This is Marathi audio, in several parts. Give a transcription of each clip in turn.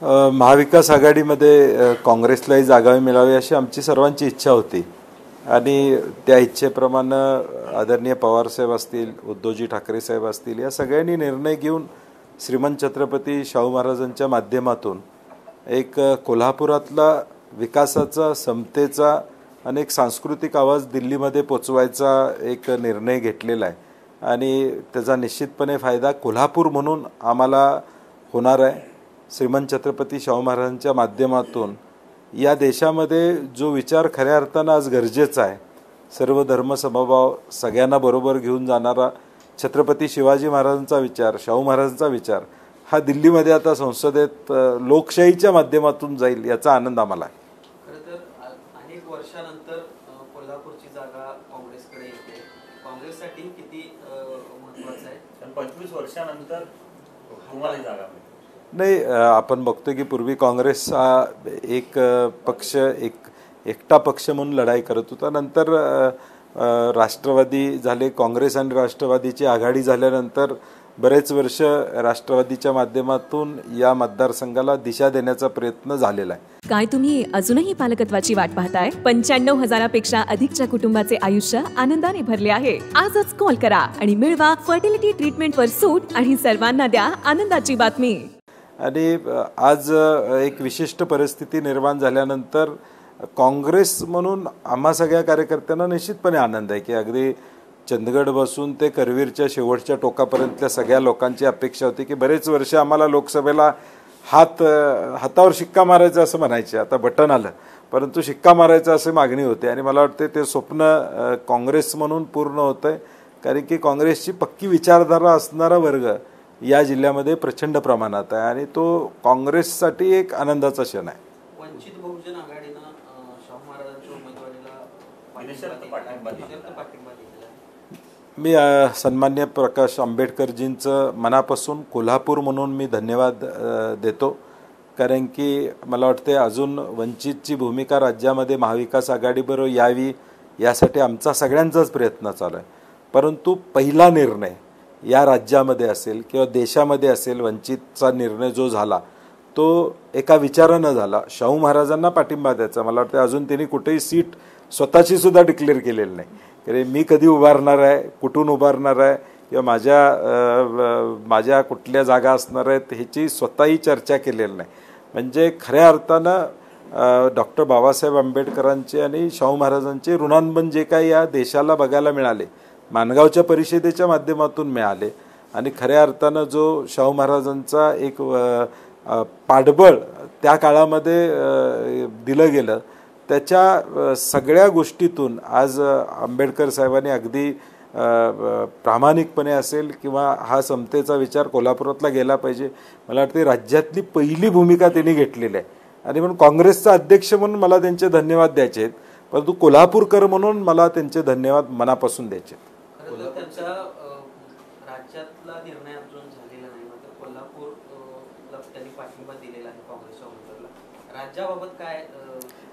महाविकास आघाडीमध्ये काँग्रेसलाही जागा मिळावी अशी आमची सर्वांची इच्छा होती आणि त्या इच्छेप्रमाणे आदरणीय पवारसाहेब असतील, उद्धवजी ठाकरे साहेब असतील, या सगळ्यांनी निर्णय घेऊन श्रीमंत छत्रपती शाहू महाराजांच्या माध्यमातून एक कोल्हापुरातला विकासाचा, समतेचा आणि एक सांस्कृतिक आवाज दिल्लीमध्ये पोचवायचा एक निर्णय घेतलेला आहे आणि त्याचा निश्चितपणे फायदा कोल्हापूर म्हणून आम्हाला होणार आहे। श्रीमंत छत्रपती शाहू महाराजांच्या माध्यमातून या देशामध्ये जो विचार खऱ्या अर्थानं आज गरजेचा आहे, सर्व धर्म समभाव सगळ्यांना बरोबर घेऊन जाणारा छत्रपती शिवाजी महाराजांचा विचार, शाहू महाराजांचा विचार हा दिल्लीमध्ये आता संसदेत लोकशाहीच्या माध्यमातून जाईल याचा आनंद आम्हाला आहे। खरं तर अनेक वर्षानंतर कोल्हापूरची जागा काँग्रेसकडे येते, काँग्रेससाठी किती महत्त्वाचं आहे? 25 वर्षानंतर तुम्हाला जागा नाही, आपण बघतो की पूर्वी काँग्रेस हा एक पक्ष एकटा पक्ष म्हणून लढाई करत होता। नंतर राष्ट्रवादी झाले, काँग्रेस आणि राष्ट्रवादीची आघाडी झाल्यानंतर बरेच वर्ष राष्ट्रवादीच्या माध्यमातून या मतदारसंघाला दिशा देण्याचा प्रयत्न झालेला आहे। काय तुम्ही अजूनही पालकत्वाची वाट पाहताय? 95,000पेक्षा अधिकच्या कुटुंबाचे आयुष्य आनंदाने भरले आहे। आजच कॉल करा आणि मिळवा फर्टिलिटी ट्रीटमेंटवर सूट आणि सर्वांना द्या आनंदाची बातमी। आणि आज एक विशिष्ट परिस्थिती निर्माण झाल्यानंतर काँग्रेस म्हणून आम्हा सगळ्या कार्यकर्त्यांना निश्चितपणे आनंद आहे की अगदी चंदगड बसून ते करवीरच्या शेवटच्या टोकापर्यंतल्या सगळ्या लोकांची अपेक्षा होती की बरेच वर्ष आम्हाला लोकसभेला हातावर शिक्का मारायचा असं म्हणायचे, आता बटन आलं, परंतु शिक्का मारायचा अशी मागणी होती आणि मला वाटते ते स्वप्न काँग्रेस म्हणून पूर्ण होतंय, कारण की काँग्रेसची पक्की विचारधारा असणारा वर्ग या जिल्ह्यामध्ये प्रचंड प्रमाणात आहे आणि तो काँग्रेससाठी एक आनंदाचा क्षण आहे। वंचित बहुजन आघाडीनं शाहू महाराजांच्या उमेदवारीला पाठिंबा दिलेला आहे। मी सन्मान्य प्रकाश आंबेडकरजींचं मनापासून कोल्हापूर म्हणून मी धन्यवाद देतो, कारण की मला वाटते अजून वंचितची भूमिका राज्यामध्ये महाविकास आघाडीबरोबर यावी यासाठी आमचा सगळ्यांचाच प्रयत्न चालू आहे। परंतु पहिला निर्णय या राज्यामध्ये असेल किंवा देशामध्ये असेल, वंचितचा निर्णय जो झाला तो एका विचारानं झाला, शाहू महाराजांना पाठिंबा द्यायचा। मला वाटतं अजून त्यांनी कुठेही सीट स्वतःची सुद्धा डिक्लेअर केलेली नाही, की मी कधी उभारणार आहे, कुठून उभारणार आहे किंवा माझ्या कुठल्या जागा असणार आहेत ह्याची स्वतःही चर्चा केलेली नाही। म्हणजे खऱ्या अर्थानं डॉक्टर बाबासाहेब आंबेडकरांचे आणि शाहू महाराजांचे ऋणानुबंध जे काही या देशाला बघायला मिळाले, माणगावच्या परिषदेच्या माध्यमातून मिळाले आणि खऱ्या अर्थानं जो शाहू महाराजांचा एक पाठबळ त्या काळामध्ये दिलं गेलं, त्याच्या सगळ्या गोष्टीतून आज आंबेडकर साहेबांनी अगदी प्रामाणिकपणे असेल किंवा हा समतेचा विचार कोल्हापुरातला गेला पाहिजे, मला वाटते राज्यातली पहिली भूमिका त्यांनी घेतलेली आहे आणि म्हणून काँग्रेसचा अध्यक्ष म्हणून मला त्यांचे धन्यवाद द्यायचे आहेत, परंतु कोल्हापूरकर म्हणून मला त्यांचे धन्यवाद मनापासून द्यायचे आहेत। त्यांचा राज्यातला निर्णय अजून झालेला नाही, मात्र कोल्हापूरला त्यांनी पाठिंबा दिलेला आहे काँग्रेसच्या उमेदवाराला। राज्याबाबत काय?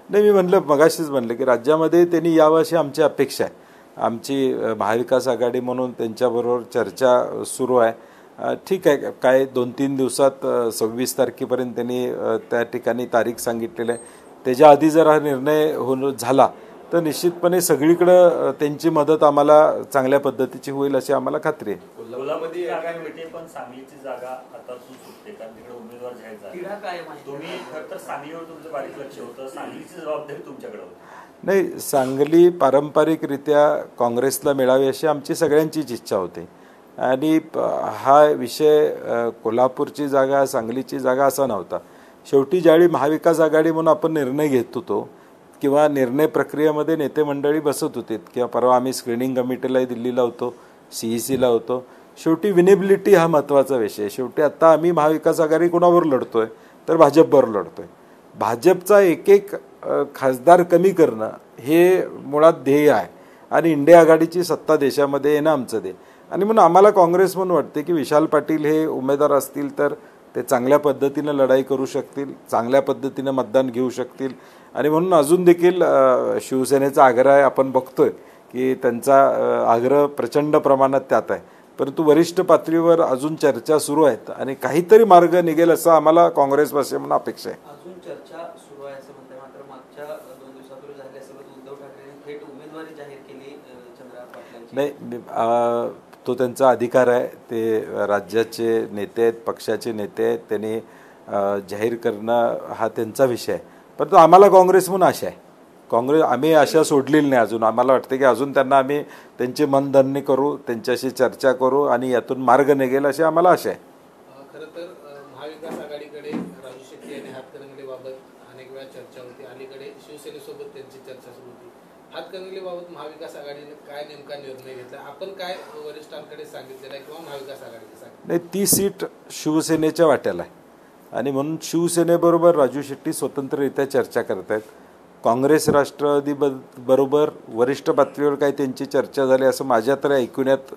नाही, मी म्हणलं मगाशीच म्हणलं की राज्यामध्ये त्यांनी यावं अशी आमची अपेक्षा आहे। आमची महाविकास आघाडी म्हणून त्यांच्याबरोबर चर्चा सुरू आहे। ठीक आहे, काय 2-3 दिवसात 26 तारखेपर्यंत त्यांनी त्या ठिकाणी तारीख सांगितलेली आहे, त्याच्या आधी जर हा निर्णय झाला तर निश्चितपणे सगळीकडे त्यांची मदत आम्हाला चांगल्या पद्धतीची होईल अशी आम्हाला खात्री आहे। कोल्हापूरमध्ये जागा मिळते पण सांगलीची जागा हातातून सुटते, कारण तिकडे उमेदवार जाहीर झाले। तुम्ही खरं तर सांगलीवर तुमचं बारीक लक्ष होतं, सांगलीची जबाबदारी तुमच्याकडे होती। नाही, सांगली पारंपरिकरित्या काँग्रेसला मिळावी अशी आमची सगळ्यांचीच इच्छा होती आणि हा विषय कोल्हापूरची जागा, सांगलीची जागा असा नव्हता। शेवटी ज्यावेळी महाविकास आघाडी म्हणून आपण निर्णय घेत होतो किंवा निर्णय प्रक्रियेमध्ये नेते मंडळी बसत होते किंवा परवा आम्ही स्क्रीनिंग कमिटीलाही दिल्लीला होतो, CECला होतो, शेवटी विनेबिलिटी हा महत्त्वाचा विषय। शेवटी आता आम्ही महाविकास आघाडी कोणावर लढतोय तर भाजपवर लढतोय। भाजपचा एक खासदार कमी करणं हे मुळात ध्येय आहे आणि इंडिया आघाडीची सत्ता देशामध्ये येणं आमचं ध्येय आणि म्हणून आम्हाला काँग्रेस म्हणून वाटते की विशाल पाटील हे उमेदवार असतील तर ते चांगल्या पद्धतीनं लढाई करू शकतील, चांगल्या पद्धतीनं मतदान घेऊ शकतील आणि म्हणून अजून देखील शिवसेनेचा आग्रह आहे, आपण बघतोय की त्यांचा आग्रह प्रचंड प्रमाणात त्यात आहे। परंतु वरिष्ठ पातळीवर अजून चर्चा सुरू आहेत आणि काहीतरी मार्ग निघेल असं आम्हाला काँग्रेसपासून म्हणून अपेक्षा आहे. अजून चर्चा सुरू आहे असं म्हणते, मात्र मागच्या 2 दिवसापूर्वी झाल्यासोबत उद्धव ठाकरेंनी थेट उमेदवारी जाहीर केली चंद्रकांत पाटलांची. नाही, तो त्यांचा अधिकार आहे. ते राज्याचे नेते आहेत, पक्षाचे नेते आहेत, त्यांनी जाहीर करणं हा त्यांचा विषय आहे. परंतु आम्हाला काँग्रेस म्हणून आशा आहे. आम्ही आशा सोडलेली नाही अजून. आम्हाला वाटते की अजून त्यांना आम्ही त्यांची मनधरणी करू, त्यांच्याशी चर्चा करू आणि यातून मार्ग निघेल अशी आम्हाला आशा आहे. खरं तर महाविकास आघाडीकडे राजू शेट्टी आणि हातकणंगलेबाबत अनेक वेळा चर्चा होती. अलीकडे शिवसेनेसोबत त्यांची चर्चा सुरू होती. हातकणंगलेबाबत महाविकास आघाडीने काय नेमका निर्णय घेतला, आपण काय वरिष्ठांकडे सांगितलेला आहे किंवा महाविकास आघाडीने सांगितलं? नाही, ती सीट शिवसेनेच्या वाट्याला आहे आणि म्हणून शिवसेनेबरोबर राजू शेट्टी स्वतंत्ररित्या चर्चा करत आहेत. काँग्रेस राष्ट्रवादी बरोबर वरिष्ठ पातळीवर काही त्यांची चर्चा झाली असं माझ्या तरी ऐकण्यात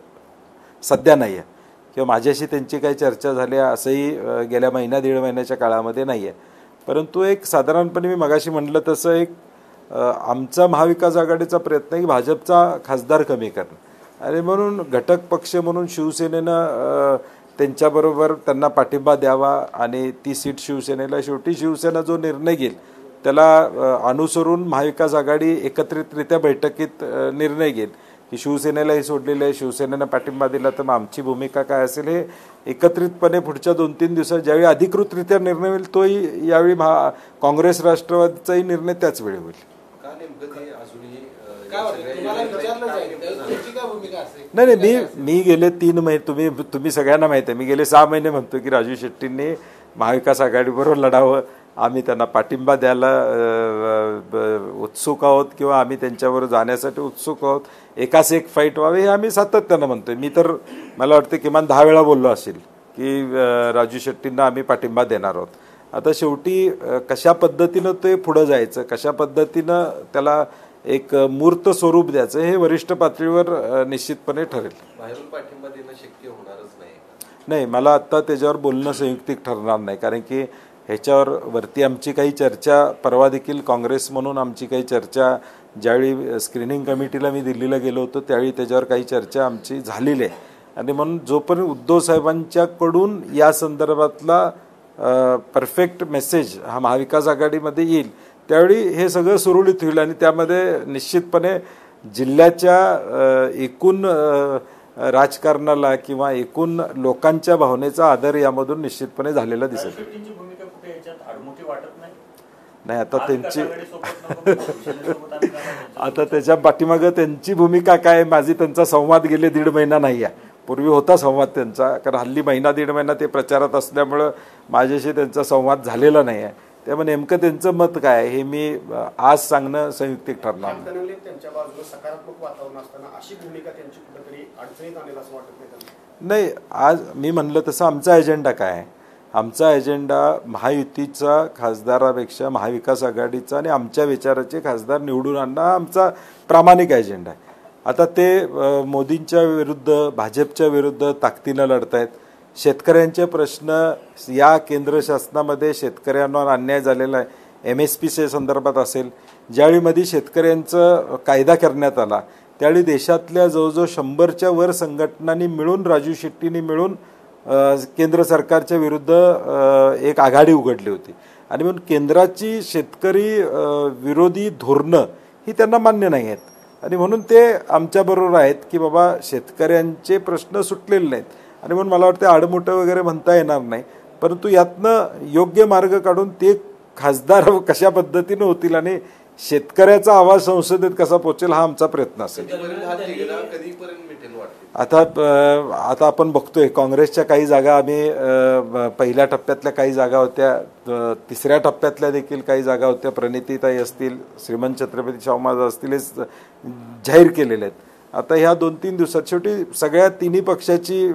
सध्या नाही आहे किंवा माझ्याशी त्यांची काही चर्चा झाली असंही गेल्या दीड महिन्याच्या काळामध्ये नाही आहे. परंतु एक साधारणपणे मी मगाशी म्हटलं तसं एक आमचा महाविकास आघाडीचा प्रयत्न आहे की भाजपचा खासदार कमी करणं आणि म्हणून घटक पक्ष म्हणून शिवसेनेनं त्यांच्याबरोबर त्यांना पाठिंबा द्यावा आणि ती सीट शिवसेनेला, शेवटी शिवसेना जो निर्णय घेईल त्याला अनुसरून महाविकास आघाडी एकत्रितरित्या बैठकीत निर्णय घेईल की शिवसेनेलाही सोडलेलं आहे, शिवसेनेनं पाठिंबा दिला तर मग आमची भूमिका काय असेल हे एकत्रितपणे पुढच्या 2-3 दिवसात ज्यावेळी अधिकृतरित्या निर्णय होईल तोही यावेळी काँग्रेस राष्ट्रवादीचाही निर्णय त्याच वेळी होईल. नाही, मी गेले 3 महिने तुम्ही सगळ्यांना माहिती आहे, मी गेले 6 महिने म्हणतो की राजू शेट्टींनी महाविकास आघाडीबरोबर लढावं, आम्ही त्यांना पाठिंबा द्यायला उत्सुक आहोत किंवा आम्ही त्यांच्याबरोबर जाण्यासाठी उत्सुक आहोत. एकाच एक फाईट व्हावे हे आम्ही सातत्यानं म्हणतोय. मी तर मला वाटतं किमान 10 वेळा बोललो असेल की राजू शेट्टींना आम्ही पाठिंबा देणार आहोत. आता शेवटी कशा पद्धतीनं ते पुढं जायचं, कशा पद्धतीनं त्याला एक मूर्त स्वरूप द्यायचं हे वरिष्ठ पातळीवर निश्चितपणे ठरेल. बाहेरून पाठिंबा देणं शक्य होणारच नाही, मला आत्ता त्याच्यावर बोलणं संयुक्तिक ठरणार नाही, कारण की ह्याच्यावर वरती आमची काही चर्चा परवा देखील काँग्रेस म्हणून आमची काही चर्चा ज्यावेळी स्क्रीनिंग कमिटीला मी दिल्लीला गेलो होतो त्यावेळी त्याच्यावर काही चर्चा आमची झालेली आहे आणि म्हणून जोपर्यंत उद्धव साहेबांच्याकडून या संदर्भातला परफेक्ट मेसेज हा महाविकास आघाडीमध्ये येईल त्यावेळी हे सगळं सुरळीत होईल आणि त्यामध्ये निश्चितपणे जिल्ह्याच्या एकूण राजकारणाला किंवा एकूण लोकांच्या भावनेचा आदर यामधून निश्चितपणे झालेला दिसेल. नाही, आता त्यांची आता त्याच्या पाठीमागं त्यांची भूमिका काय, माझी त्यांचा संवाद गेले 1.5 महिना नाही आहे. पूर्वी होता संवाद त्यांचा, कारण हल्ली 1.5 महिना ते प्रचारात असल्यामुळं माझ्याशी त्यांचा संवाद झालेला नाही आहे. त्यामुळे नेमकं त्यांचं मत काय हे मी आज सांगणं संयुक्तिक ठरणार. त्यांच्या बाजूला सकारात्मक वातावरण असताना अशी भूमिका त्यांची कुठेतरी अडचणीत आणेल असं वाटत नाही. आज मी म्हणलं तसं आमचा एजेंडा काय आहे, आमचा एजेंडा महायुतीचा खासदारापेक्षा महाविकास आघाडीचा आणि आमच्या विचाराचे खासदार निवडून आणणं हा आमचा प्रामाणिक एजेंडा आहे. आता ते मोदींच्या विरुद्ध भाजपच्या विरुद्ध ताकदीनं लढत आहेत. शेतकऱ्यांचे प्रश्न या केंद्र शासनामध्ये शेतकऱ्यांवर अन्याय झालेला आहे, MSP संदर्भात असेल, ज्यावेळीमध्ये शेतकऱ्यांचा कायदा करण्यात आला त्यावेळी देशातल्या जवळजवळ 100च्या वर संघटनांनी मिळून राजू शेट्टींनी मिळून केंद्र सरकारच्या विरुद्ध एक आघाडी उघडली होती आणि म्हणून केंद्राची शेतकरी विरोधी धोरणं ही त्यांना मान्य नाही आहेत आणि म्हणून ते आमच्याबरोबर आहेत की बाबा शेतकऱ्यांचे प्रश्न सुटलेले नाहीत आणि म्हणून मला वाटतं आडमुठं वगैरे म्हणता येणार नाही, परंतु यातनं योग्य मार्ग काढून ते खासदार कशा पद्धतीनं होतील आणि शेतकऱ्याचा आवाज संसदेत कसा पोहोचेल हा आमचा प्रयत्न असेल. आता आपण बघतोय काँग्रेसच्या काही जागा आम्ही पहिल्या टप्प्यातल्या काही जागा होत्या, 3ऱ्या टप्प्यातल्या देखील काही जागा होत्या, प्रणितीताई असतील, श्रीमंत छत्रपती शाहू महाराज असतील, हे जाहीर केलेले आहेत. आता ह्या 2-3 दिवसात शेवटी सगळ्या तिन्ही पक्षाची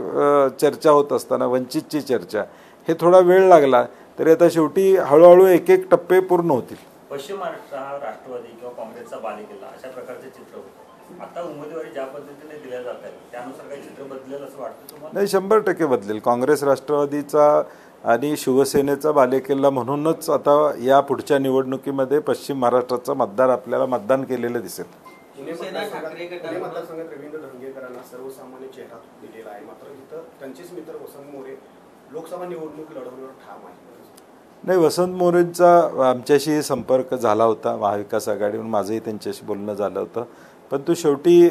चर्चा होत असताना वंचितची चर्चा हे थोडा वेळ लागला तरी आता शेवटी हळूहळू एक टप्पे पूर्ण होतील. पश्चिम महाराष्ट्र हा राष्ट्रवादी किंवा काँग्रेसचा बालेकिल्ला अशा प्रकारचे चित्र होतं. आता उमेदवारी ज्या पद्धतीने दिल्या जात आहे त्यानुसार काही चित्र बदलेल असं वाटतं तुम्हाला? नाही, 100% बदलेल. काँग्रेस राष्ट्रवादीचा आणि शिवसेनेचा बालेकिल्ला म्हणूनच आता या पुढच्या निवडणुकीमध्ये पश्चिम महाराष्ट्राचा मतदार आपल्याला मतदान केलेलं दिसेल. मतदारसंघात रवींद्र धंगेकरांना सर्वसामान्य चेहरा दिलेला आहे. त्यांचेच मित्र वसंत मोरे लोकसभा निवडणूक लढवण्यावर ठाम आहे. नाही, वसंत मोरेंचा आमच्याशी संपर्क झाला होता महाविकास आघाडीहून, माझंही त्यांच्याशी बोलणं झालं होतं. पण तो शेवटी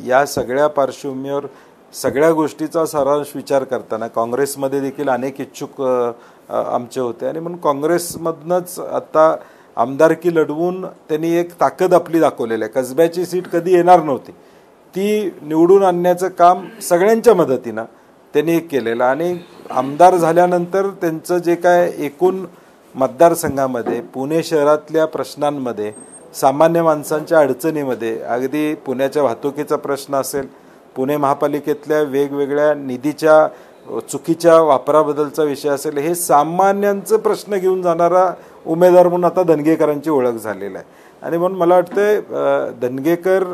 या सगळ्या पार्श्वभूमीवर सगळ्या गोष्टीचा सारांश विचार करताना काँग्रेसमध्ये देखील अनेक इच्छुक आमचे होते आणि म्हणून काँग्रेसमधनंच आता आमदारकी लढवून त्यांनी एक ताकद आपली दाखवलेली आहे. कसब्याची सीट कधी येणार नव्हती, ती निवडून आणण्याचं काम सगळ्यांच्या मदतीनं त्यांनी एक केलेलं आणि आमदार झाल्यानंतर त्यांचं जे काय एकूण मतदारसंघामध्ये पुणे शहरातल्या प्रश्नांमध्ये, सामान्य माणसांच्या अडचणीमध्ये, अगदी पुण्याच्या वाहतुकीचा प्रश्न असेल, पुणे महापालिकेतल्या वेगवेगळ्या निधीच्या चुकीच्या वापराबद्दलचा विषय असेल, हे सामान्यांचं प्रश्न घेऊन जाणारा उमेदवार म्हणून आता धनगेकरांची ओळख झालेला आहे. आणि म्हणून मला वाटतं धनगेकर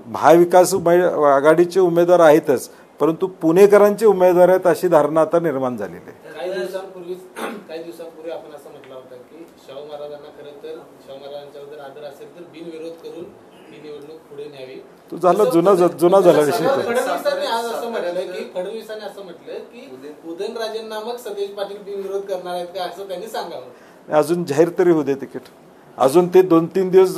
महाविकास आघाडीचे उमेदवार आहेतच, परंतु पुणेकरांचे उमेदवार आहेत अशी धारणा आता निर्माण झालेली आहे. काही दिवसांपूर्वी आपण असं म्हटलं होतं की शाहू महाराजांना खरं तर शाहू महाराजांच्या जर आदर असेल तर बिनविरोध करून ही निवडणूक पुढे न्यावी. तो झाला जुना झाला विषय. फडणवीसांनी आज असं म्हटलं की फडणवीसांनी असं म्हटलं की उदयनराजेंना मग सतेज पाटील बिनविरोध करणार आहेत का असं त्यांनी सांगावं. अजून जाहीर तरी होऊ दे तिकीट. अजून ते 2-3 दिवस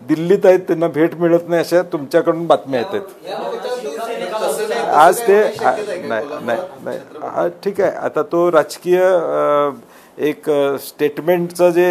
दिल्लीत आहेत, त्यांना भेट मिळत नाही अशा तुमच्याकडून बातम्या येत आहेत. आज ते नाही ठीक आहे. आता तो राजकीय एक स्टेटमेंटचं जे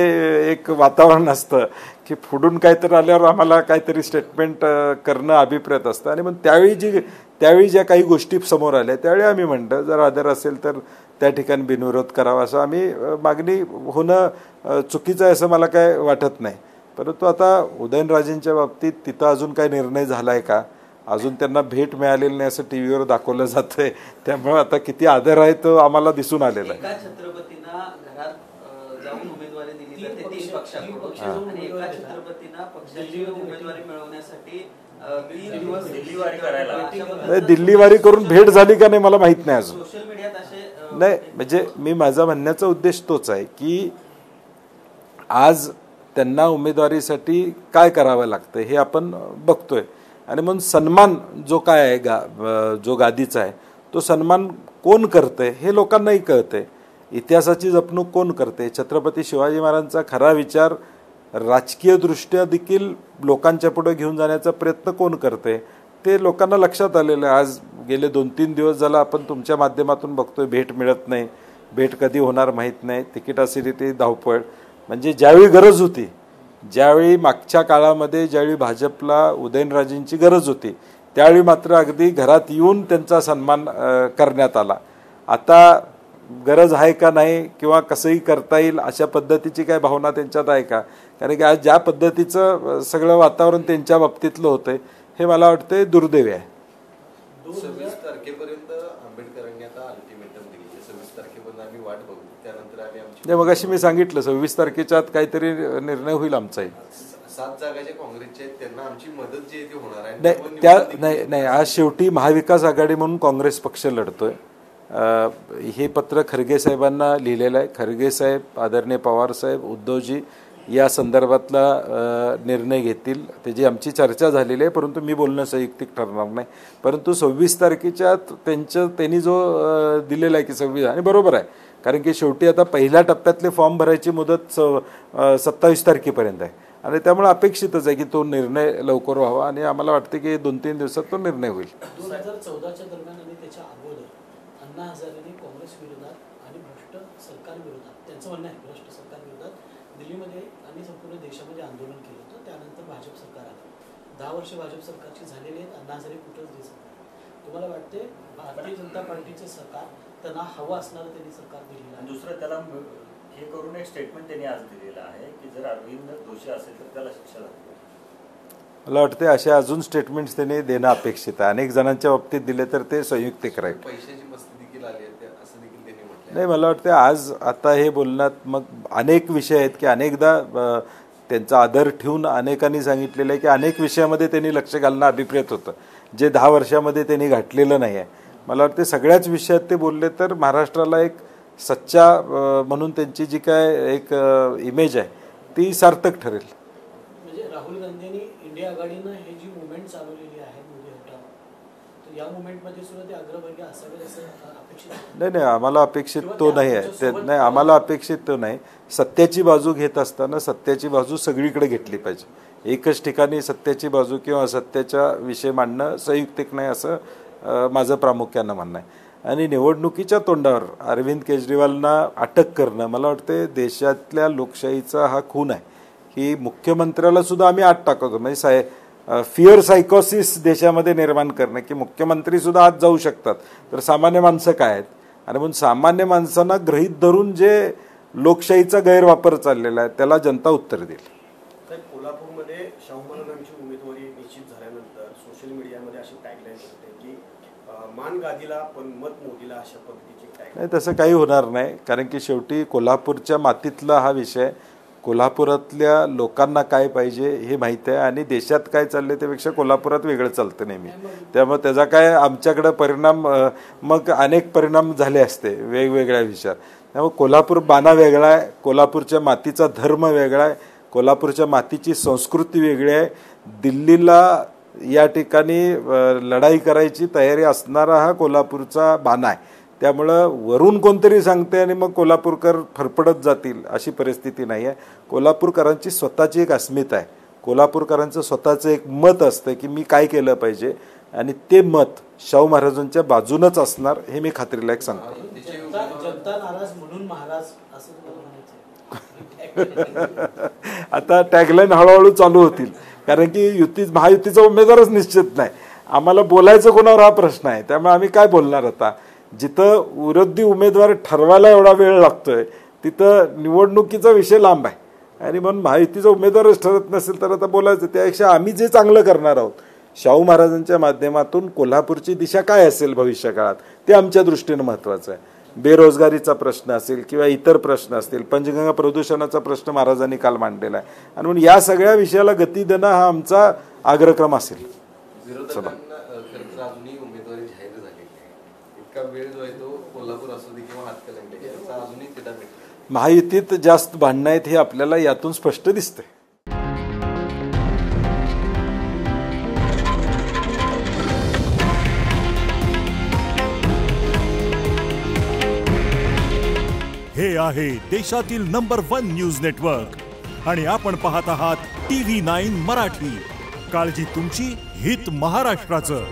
एक वातावरण असतं की पुढून काहीतरी आल्यावर आम्हाला काहीतरी स्टेटमेंट करणं अभिप्रेत असतं आणि मग त्यावेळी ज्या काही गोष्टी समोर आल्या त्यावेळी आम्ही म्हणतो जर आदर असेल तर त्या ठिकाणी बिनविरोध करावा असं आम्ही मागणी होणं चुकीचं आहे असं मला काय वाटत नाही. परंतु आता उदयनराजेंच्या बाबतीत तिथं अजून काही निर्णय झाला आहे का, अजून त्यांना भेट मिळालेली नाही असं टीव्हीवर दाखवलं जातंय. त्यामुळे आता किती आदर आहे तो आम्हाला दिसून आलेला आहे. छत्रपतींना घरात जाऊन उमेदवारी दिली जाते 3 पक्षाकडून आणि एका छत्रपतींना पक्षाची उमेदवारी मिळवण्यासाठी 3 दिवस दिल्लीवारी करायला. दिल्लीवारी करून भेट झाली का नाही मला माहित नाही अजून. सोशल मीडियात असे नाही म्हणजे मी माझा म्हणण्याचा उद्देश तोच आहे की आज त्यांना उमेदवारीसाठी काय करावं लागतं हे आपण बघतोय आणि म्हणून सन्मान जो काय आहे जो गादीचा आहे तो सन्मान कोण करतंय हे लोकांनाही कळतंय. इतिहासाची जपणूक कोण करते, छत्रपती शिवाजी महाराजांचा खरा विचार राजकीयदृष्ट्या देखील लोकांच्या पुढे घेऊन जाण्याचा प्रयत्न कोण करते ते लोकांना लक्षात आलेलं आहे. आज गेले 2-3 दिवस झाला आपण तुमच्या माध्यमातून बघतोय भेट मिळत नाही, भेट कधी होणार माहीत नाही, तिकिटासाठी धावपळ. म्हणजे ज्यावेळी गरज होती, ज्यावेळी मागच्या काळामध्ये ज्यावेळी भाजपला उदयनराजेंची गरज होती त्यावेळी मात्र अगदी घरात येऊन त्यांचा सन्मान करण्यात आला. आता गरज आहे का नाही किंवा कसंही करता येईल अशा पद्धतीची काय भावना त्यांच्यात आहे का? कारण की आज ज्या पद्धतीचं सगळं वातावरण त्यांच्या बाबतीतलं होतंय हे मला वाटतंय दुर्दैवी आहे. 26 तारखेपर्यंत आंबेडकरांनी आता अल्टिमेटम दिली. 26 तारखेपर्यंत आम्ही वाट बघू, त्यानंतर आम्ही आमची मग अशी मी सांगितलं 26 तारखेच्या आत काहीतरी निर्णय होईल आमचाही. 7 जागा ज्या काँग्रेसच्या आहेत त्यांना आमची मदत जी आहे ती होणार आहे. नाही आज शेवटी महाविकास आघाडी म्हणून काँग्रेस पक्ष लढतोय. हे पत्र खरगे साहेबांना लिहिलेलं आहे. खरगे साहेब, आदरणीय पवार साहेब, उद्धवजी या संदर्भातला निर्णय घेतील. त्याची आमची चर्चा झालेली आहे, परंतु मी बोलणं संयुक्तिक ठरणार नाही. परंतु 26 तारखेच्या त्यांनी जो दिलेला आहे की 26 आणि बरोबर आहे, कारण की शेवटी आता पहिल्या टप्प्यातले फॉर्म भरायची मुदत 27 तारखेपर्यंत आहे आणि त्यामुळे अपेक्षितच आहे की तो निर्णय लवकर व्हावा आणि आम्हाला वाटते की 2-3 दिवसात तो निर्णय होईल. 2014च्या दरम्यान आणि त्याच्या अगोदर अण्णा हजारेंनी काँग्रेस विरोधात आणि भ्रष्ट सरकार विरोधात, त्यांचं म्हणणं आहे भ्रष्ट सरकार विरोधात दिल्लीमध्ये आणि संपूर्ण देशामध्ये आंदोलन केलं होतं. त्यानंतर भाजप सरकार आलं. 10 वर्ष भाजप सरकारची झालेली आहेत. अण्णा हजारे कुठंच दिसत नाही. तुम्हाला वाटते भारतीय जनता पार्टीचे सरकार त्यांना हवं असणारं त्यांनी सरकार दिलेलं आहे. दुसरं त्याला हे करून एक स्टेटमेंट त्यांनी आज दिलेलं आहे की जर अरविंद दोषी असेल तर त्याला शिक्षा झाली. मला वाटते असे अजून स्टेटमेंट्स त्यांनी देणं अपेक्षित आहे. अनेक जणांच्या बाबतीत दिले तर ते संयुक्तिक राहील. पैशाची मस्ती देखील आली आहे असं देखील त्यांनी म्हटलं. नाही मला वाटतं आज आता हे बोलण्यात मग अनेक विषय आहेत की अनेकदा त्यांचा आदर ठेवून अनेकांनी सांगितलेलं आहे की अनेक विषयामध्ये त्यांनी लक्ष घालणं अभिप्रेत होतं जे 10 वर्षामध्ये त्यांनी घातलेलं नाही आहे. मला वाटते सगळ्याच विषयात ते बोलले तर महाराष्ट्राला एक सच्चा म्हणून त्यांची जी काय एक इमेज आहे ती सार्थक ठरेल. म्हणजे राहुल गांधींनी इंडिया आघाडीनं हे जी मुवमेंट चालवलेली आहे मोदी हटाव, तर या मुवमेंटमध्ये सुद्धा ते अग्रभागी असावे असं अपेक्षित आहे? नाही, आम्हाला अपेक्षित तो नाही आहे. ते नाही, आम्हाला अपेक्षित तो नाही. सत्याची बाजू घेत असताना सत्याची बाजू सगळीकडे घेतली पाहिजे. एकच ठिकाणी सत्याची बाजू किंवा असत्याचा विषय मांडणं संयुक्तिक नाही असं माझं प्रामुख्यानं म्हणणं आहे. आणि निवडणुकीच्या तोंडावर अरविंद केजरीवालना अटक करणं मला वाटते देशातल्या लोकशाहीचा हा खून आहे, की मुख्यमंत्र्याला सुद्धा आम्ही आत टाकतो. म्हणजे फिअर सायकोसिस देशामध्ये निर्माण करणं, की मुख्यमंत्री सुद्धा आत जाऊ शकतात, तर सामान्य माणसं काय आहेत. आणि म्हणून सामान्य माणसांना गृहीत धरून जे लोकशाहीचा गैरवापर चाललेला आहे त्याला जनता उत्तर देईल. कोल्हापूरमध्ये शाहू महाराजांची उमेदवारी निश्चित झाल्यानंतर सोशल मीडियामध्ये अशी टॅगलाईन होते की मान गादीला पण मत मोदीला, अशा पद्धतीची टॅगलाईन. नाही, तसं काही होणार नाही. कारण की शेवटी कोल्हापूरच्या मातीतला हा विषय, कोल्हापुरातल्या लोकांना काय पाहिजे हे माहीत आहे. आणि देशात काय चाललंय त्यापेक्षा कोल्हापुरात वेगळं चालतं नेहमी. त्यामुळे त्याचा काय आमच्याकडं परिणाम, मग अनेक परिणाम झाले असते वेगवेगळ्या विषयात. त्यामुळे कोल्हापूर बाणा वेगळा आहे, कोल्हापूरच्या मातीचा धर्म वेगळा आहे, कोल्हापूरच्या मातीची संस्कृती वेगळी आहे. दिल्लीला या ठिकाणी लढाई करायची तयारी असणारा हा कोल्हापूरचा बाणा आहे. त्यामुळं वरून कोणतरी सांगते आणि मग कोल्हापूरकर फरफडत जातील अशी परिस्थिती नाही आहे. कोल्हापूरकरांची स्वतःची एक अस्मिता आहे, कोल्हापूरकरांचं स्वतःचं एक मत असतं की मी काय केलं पाहिजे, आणि ते मत शाहू महाराजांच्या बाजूनच असणार हे मी खात्रीला एक सांगतो. जनता नाराज म्हणून महाराज असं म्हणायचं. आता टॅगलाईन हळूहळू चालू होतील, कारण की महायुतीचा उमेदवारच निश्चित नाही. आम्हाला बोलायचं कोणावर हा प्रश्न आहे. त्यामुळे आम्ही काय बोलणार आता. जिथं विरोधी उमेदवार ठरवायला एवढा वेळ लागतोय तिथं निवडणुकीचा विषय लांब आहे. आणि म्हणून महायुतीचा उमेदवारच ठरत नसेल तर आता बोलायचं. त्यापेक्षा आम्ही जे चांगलं करणार आहोत शाहू महाराजांच्या माध्यमातून कोल्हापूरची दिशा काय असेल भविष्यकाळात ते आमच्या दृष्टीनं महत्त्वाचं आहे. बेरोजगारीचा प्रश्न असेल किंवा इतर प्रश्न असतील, पंचगंगा प्रदूषणाचा प्रश्न महाराजांनी काल मांडलेला आहे. आणि म्हणून या सगळ्या विषयाला गती देणं हा आमचा आग्रक्रम असेल. अजूनही उमेदवारी जाहीर झालेली आहे. इतका वेळ जो आहे तो कोल्हापूर असू दे किंवा हातकणंगले याचा अजूनही तिढा मिटला. महायुतीत जास्त भांडणं आहेत हे आपल्याला यातून स्पष्ट दिसते. हे आहे देशातील नंबर 1 न्यूज नेटवर्क आणि आपण पाहत आहात TV9 मराठी. काळजी तुमची, हित महाराष्ट्राचं.